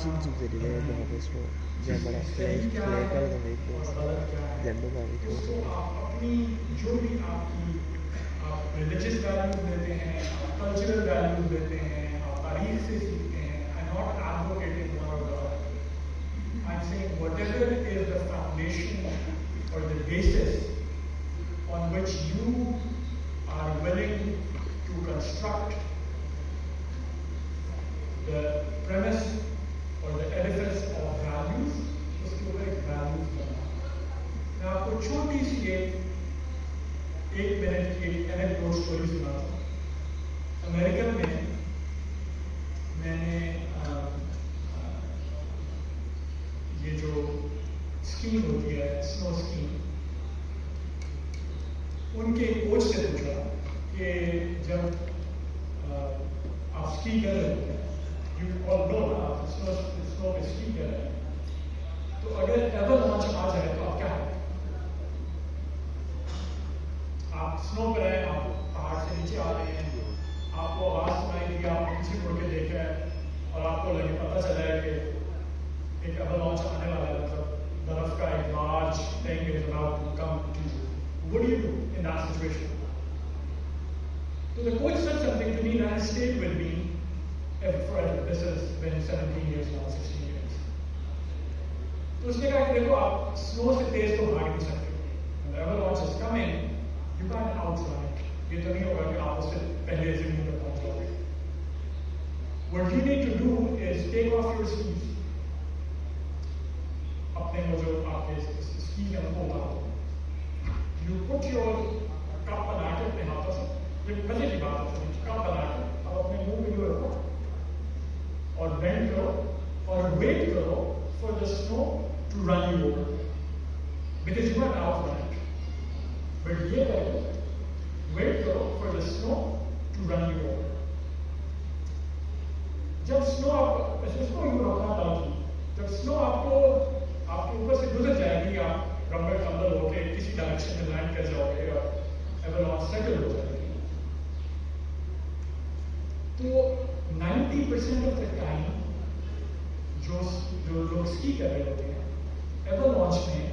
teaching चीज़ें जहाँ पे इसको जब बड़ा फ्लैश फ्लैकर का देखो जंडू का देखो अपनी जो भी आपकी आप रिलीजियस वैल्यूज देते हैं, आप कल्चरल वैल्यूज देते हैं, आप तारीख से सीखते हैं. I am not advocating one or the other. I'm saying whatever is the foundation or the basis on which you are willing to construct the premise or the edifice of values, उसके ऊपर एक values बना. मैं आपको छोटी सी एक minute की anecdote story सुनाता हूँ. अमेरिकन में मैंने ये जो स्कीइंग होती है, स्नो स्कीइंग, उनके कोच से पूछा कि जब आप स्की कर रहे होते हैं, you all know आप स्नो में स्की कर रहे हैं, तो अगर एवरलॉन्च आ जाए तो आप क्या करें? आप स्नो पर हैं, आप पहाड़ से नीचे आ रहे हैं, आपको आवाज सुनाई दी, आप पीछे मुड़ के देख रहे हैं और आपको लगे पता चला है कि एक एवरलॉन्च आने वाला है, मतलब बर्फ का एक large thing is about to come to you. What do you do in that situation? So the coach said something to me that has stayed with me forever. This has been 17 years now, 16 years. तो उसने कहा कि देखो आप snow से तेज तो भाग नहीं सकते. When the avalanche is coming, you can't outrun it. ये तो नहीं होगा कि आप उससे पहले जमीन पर पहुंच जाओगे. What you need to do is take off your skis. अपने वो जो आपके स्की हैं उनको उतारो. You put your कप बना के अपने हाथों से, ये मजे की बात है, कप बना के अब अपने मुंह में रखो और बेंड करो और वेट करो for the snow to run you over, because you can't outrun it. But ये करो, वेट करो for the snow to run you over. जब स्नो आपको स्नो यू रोकना डालती, जब स्नो आपको आपके ऊपर से गुजर जाएगी, आप रंबल कंबल होके किसी डायरेक्शन में लैंड कर जाओगे और एवरलॉन्च सेटल हो जाएगी. तो 90% ऑफ द टाइम जो लोग स्की कर रहे होते हैं एवरलॉन्च में,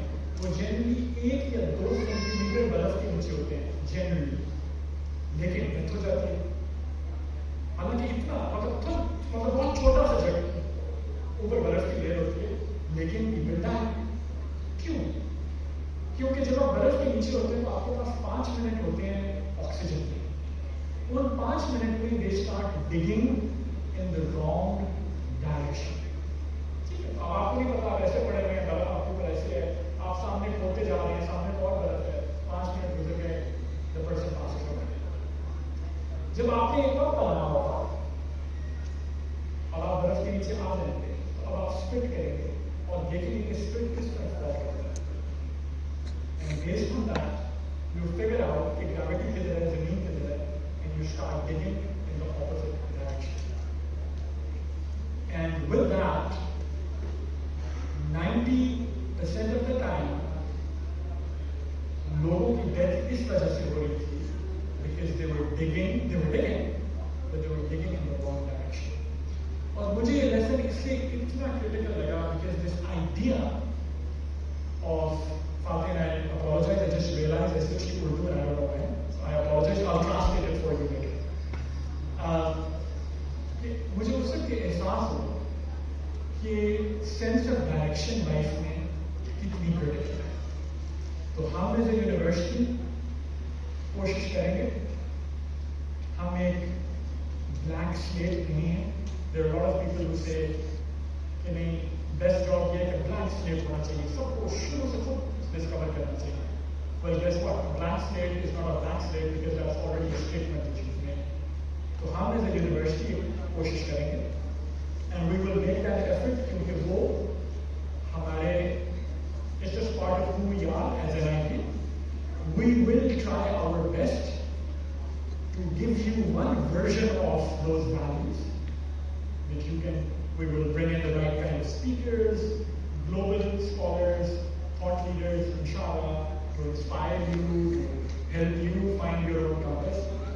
वो जनरली 1 या 2 सेंटीमीटर बर्फ के नीचे होते हैं जनरली, लेकिन डेथ हो जाती है. हालांकि इतना मतलब बहुत छोटा सा जगह ऊपर बर्फ की लेयर होती है, लेकिन बिगड़ता है. क्यों? क्योंकि जब आप बर्फ के नीचे होते हैं तो आपके पास 5 मिनट होते हैं ऑक्सीजन के. उन 5 मिनट में they start digging in the wrong direction. ठीक है, अब आपको नहीं पता, ऐसे पड़े हुए हैं, बर्फ आपके ऊपर ऐसे है, आप सामने खोते जा रहे हैं, सामने और बर्फ है, 5 मिनट गुजर गए, द पर्सन पास हो गए. जब आपने एक कप बनाना होगा और आप बर्फ के नीचे आ जाएंगे, तो अब आप स्प्लिट करेंगे और देखेंगे कि स्प्लिट किस तरह फॉल करता है. And based on that, you figure out कि gravity किधर है, जमीन किधर है, and you start digging in the opposite direction. And with that, 90% of the time, लोगों की डेथ इस वजह से हो रही थी, because they were digging, but they were digging in the wrong direction. और मुझे ये लेसन इसलिए इतना क्रिटिकल लगा, because this idea of Fatih, and I apologize, I just realized I switched to Urdu and I don't know when, so I apologize, I'll translate it for you later. मुझे उस वक्त एहसास हो कि sense of direction life में कितनी critical है. तो हम एज ए यूनिवर्सिटी कोशिश करेंगे, हम एक ब्लैंक स्लेट नहीं है. There are a lot of people who say कि नहीं, बेस्ट जॉब ये है कि ब्लैंक स्लेट होना चाहिए, सबको शुरू से खुद डिस्कवर करना चाहिए. Well, guess what? Blank slate is not a blank slate because that's already a statement that you've made. तो हम एज ए यूनिवर्सिटी कोशिश करेंगे and we will make that effort, क्योंकि वो हमारे it's just part of who we are as an IIT. We will try our best to give you one version of those values that you can. We will bring in the right kind of speaker,